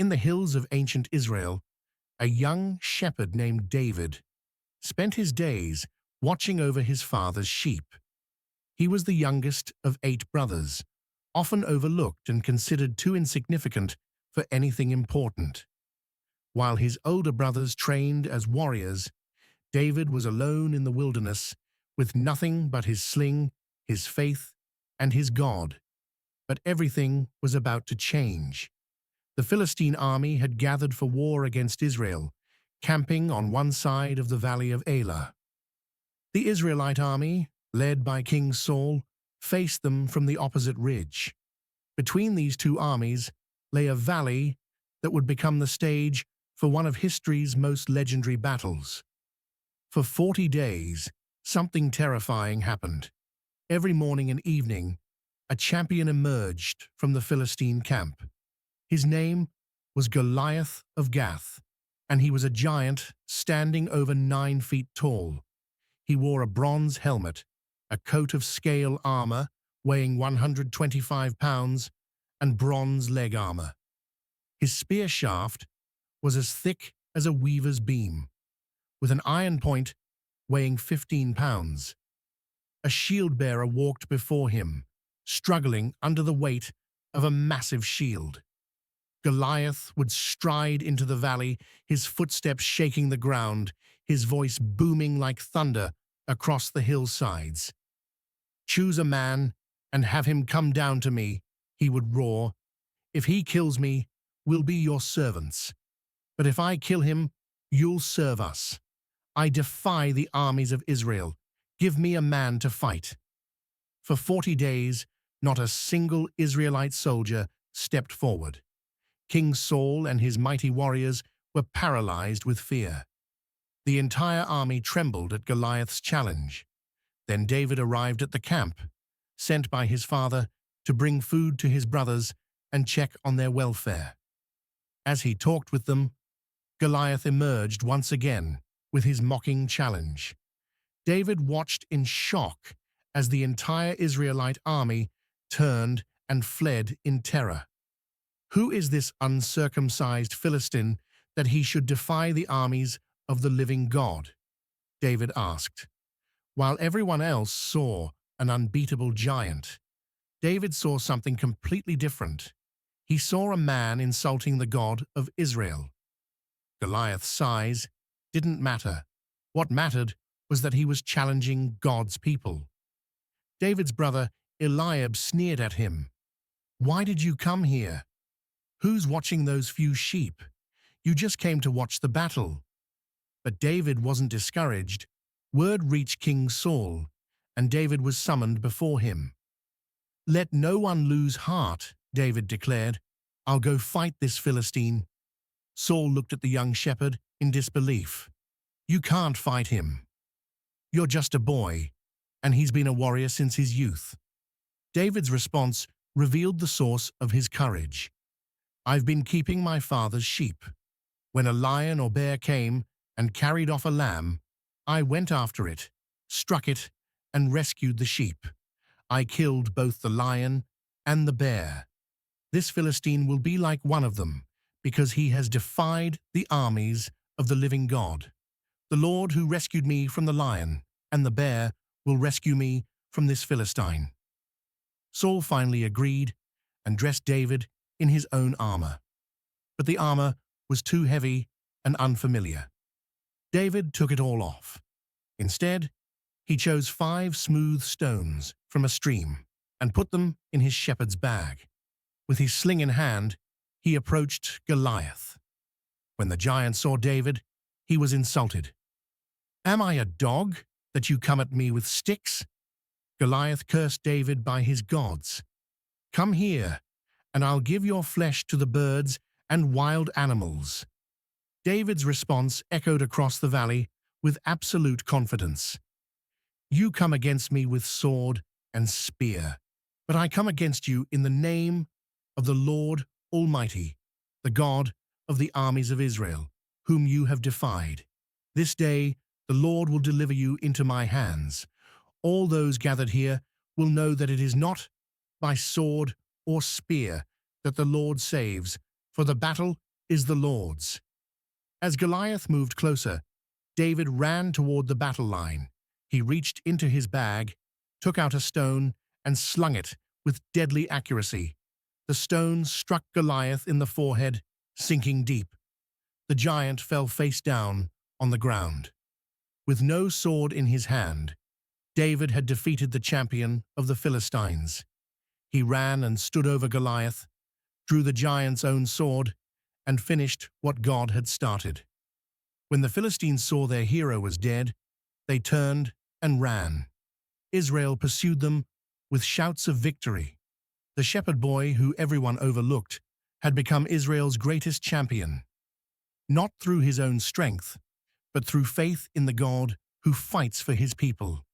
In the hills of ancient Israel, a young shepherd named David spent his days watching over his father's sheep. He was the youngest of 8 brothers, often overlooked and considered too insignificant for anything important. While his older brothers trained as warriors, David was alone in the wilderness with nothing but his sling, his faith, and his God. But everything was about to change. The Philistine army had gathered for war against Israel, camping on one side of the valley of Elah. The Israelite army, led by King Saul, faced them from the opposite ridge. Between these two armies lay a valley that would become the stage for one of history's most legendary battles. For 40 days, something terrifying happened. Every morning and evening, a champion emerged from the Philistine camp. His name was Goliath of Gath, and he was a giant standing over 9 feet tall. He wore a bronze helmet, a coat of scale armor weighing 125 pounds, and bronze leg armor. His spear shaft was as thick as a weaver's beam, with an iron point weighing 15 pounds. A shield-bearer walked before him, struggling under the weight of a massive shield. Goliath would stride into the valley, his footsteps shaking the ground, his voice booming like thunder across the hillsides. "Choose a man and have him come down to me," he would roar. "If he kills me, we'll be your servants. But if I kill him, you'll serve us. I defy the armies of Israel. Give me a man to fight." For 40 days, not a single Israelite soldier stepped forward. King Saul and his mighty warriors were paralyzed with fear. The entire army trembled at Goliath's challenge. Then David arrived at the camp, sent by his father to bring food to his brothers and check on their welfare. As he talked with them, Goliath emerged once again with his mocking challenge. David watched in shock as the entire Israelite army turned and fled in terror. "Who is this uncircumcised Philistine that he should defy the armies of the living God?" David asked. While everyone else saw an unbeatable giant, David saw something completely different. He saw a man insulting the God of Israel. Goliath's size didn't matter. What mattered was that he was challenging God's people. David's brother Eliab sneered at him. "Why did you come here? Who's watching those few sheep? You just came to watch the battle." But David wasn't discouraged. Word reached King Saul, and David was summoned before him. "Let no one lose heart," David declared. "I'll go fight this Philistine." Saul looked at the young shepherd in disbelief. "You can't fight him. You're just a boy, and he's been a warrior since his youth." David's response revealed the source of his courage. "I've been keeping my father's sheep. When a lion or bear came and carried off a lamb, I went after it, struck it, and rescued the sheep. I killed both the lion and the bear. This Philistine will be like one of them, because he has defied the armies of the living God. The Lord who rescued me from the lion and the bear will rescue me from this Philistine." Saul finally agreed and dressed David in his own armor. But the armor was too heavy and unfamiliar. David took it all off. Instead, he chose 5 smooth stones from a stream and put them in his shepherd's bag. With his sling in hand, he approached Goliath. When the giant saw David, he was insulted. "Am I a dog that you come at me with sticks?" Goliath cursed David by his gods. "Come here, and I'll give your flesh to the birds and wild animals." David's response echoed across the valley with absolute confidence. "You come against me with sword and spear, but I come against you in the name of the Lord Almighty, the God of the armies of Israel, whom you have defied. This day the Lord will deliver you into my hands. All those gathered here will know that it is not by sword or spear that the Lord saves, for the battle is the Lord's." As Goliath moved closer, David ran toward the battle line. He reached into his bag, took out a stone, and slung it with deadly accuracy. The stone struck Goliath in the forehead, sinking deep. The giant fell face down on the ground. With no sword in his hand, David had defeated the champion of the Philistines. He ran and stood over Goliath, drew the giant's own sword, and finished what God had started. When the Philistines saw their hero was dead, they turned and ran. Israel pursued them with shouts of victory. The shepherd boy, who everyone overlooked, had become Israel's greatest champion, not through his own strength, but through faith in the God who fights for his people.